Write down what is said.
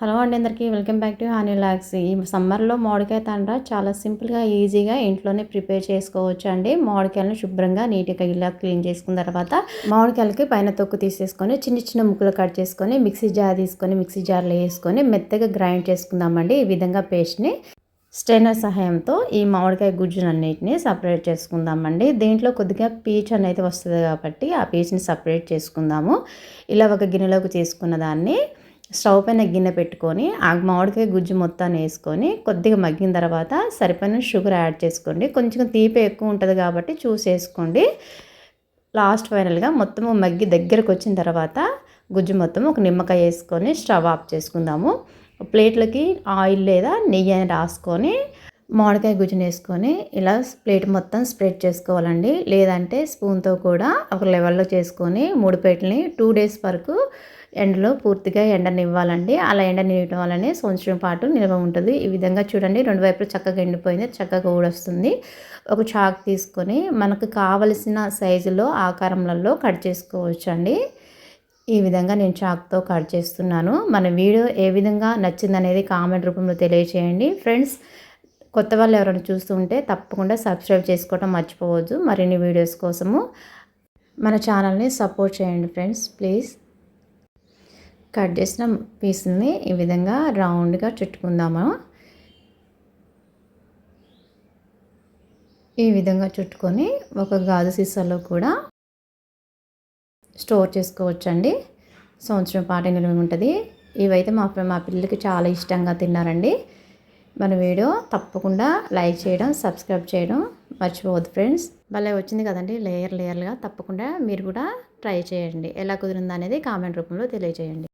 Hello అండి, అందరికీ welcome back to honey logs. ఈ సమ్మర్లో మామిడికాయ తండ్ర చాలా సింపుల్గా ఈజీగా ఇంట్లోనే ప్రిపేర్ చేసుకోవచ్చు అండి. మామిడికాయలను శుభ్రంగా నీట్గా ఇలా క్లీన్ చేసుకున్న తర్వాత మామిడికాయలకి పైన తొక్కు తీసేసుకొని చిన్న చిన్న ముక్కలు కట్ చేసుకొని మిక్సీ జార్ తీసుకొని మిక్సీ జార్లో వేసుకొని మెత్తగా గ్రైండ్ చేసుకుందామండి. ఈ విధంగా పేస్ట్ని స్టెయినర్ సహాయంతో ఈ మామిడికాయ గుజ్జునన్నిటిని సపరేట్ చేసుకుందామండి. దీంట్లో కొద్దిగా పీచ్ అనేది వస్తుంది కాబట్టి ఆ పీచ్ని సపరేట్ చేసుకుందాము. ఇలా ఒక గిన్నెలోకి తీసుకున్న దాన్ని స్టవ్ పైన గిన్నె పెట్టుకొని ఆ మామిడికాయ గుజ్జు మొత్తాన్ని వేసుకొని కొద్దిగా మగ్గిన తర్వాత సరిపోయిన షుగర్ యాడ్ చేసుకోండి. కొంచెం తీపి ఎక్కువ ఉంటుంది కాబట్టి చూసేసుకోండి. లాస్ట్ ఫైనల్గా మొత్తము మగ్గి దగ్గరకు వచ్చిన తర్వాత గుజ్జు మొత్తం ఒక నిమ్మకాయ వేసుకొని స్టవ్ ఆఫ్ చేసుకుందాము. ప్లేట్లకి ఆయిల్ లేదా నెయ్యి అని రాసుకొని మామిడికాయ గుజ్జుని వేసుకొని ఇలా ప్లేట్ మొత్తం స్ప్రెడ్ చేసుకోవాలండి. లేదంటే స్పూన్తో కూడా ఒక లెవెల్లో చేసుకొని 3 ప్లేట్లని 2 days వరకు ఎండలో పూర్తిగా ఎండనివ్వాలండి. అలా ఎండనివ్వడం వల్లనే సంవత్సరం పాటు నిల్వ ఉంటుంది. ఈ విధంగా చూడండి, 2 వైపులు చక్కగా ఎండిపోయింది, చక్కగా ఊడొస్తుంది. ఒక చాక్ తీసుకొని మనకు కావలసిన సైజులో ఆకారంలో కట్ చేసుకోవచ్చు అండి. ఈ విధంగా నేను చాక్తో కట్ చేస్తున్నాను. మన వీడియో ఏ విధంగా నచ్చిందనేది కామెంట్ రూపంలో తెలియచేయండి ఫ్రెండ్స్. కొత్త వాళ్ళు ఎవరైనా చూస్తుంటే తప్పకుండా సబ్స్క్రైబ్ చేసుకోవడం మర్చిపోవద్దు. మరిన్ని వీడియోస్ కోసము మన ఛానల్ని సపోర్ట్ చేయండి ఫ్రెండ్స్ ప్లీజ్. కట్ చేసిన పీసుల్ని ఈ విధంగా రౌండ్గా చుట్టుకుందాము. ఈ విధంగా చుట్టుకొని ఒక గాజు సీసాలో కూడా స్టోర్ చేసుకోవచ్చండి. సంవత్సరం పాటు నిల్వ ఉంటుంది. ఇవైతే మా పిల్లలకి చాలా ఇష్టంగా తిన్నారండి. మన వీడియో తప్పకుండా లైక్ చేయడం, సబ్స్క్రైబ్ చేయడం మర్చిపోవద్దు ఫ్రెండ్స్. భలే వచ్చింది కదండి, లేయర్గా. తప్పకుండా మీరు కూడా ట్రై చేయండి. ఎలా కుదిరింది అనేది కామెంట్ రూపంలో తెలియజేయండి.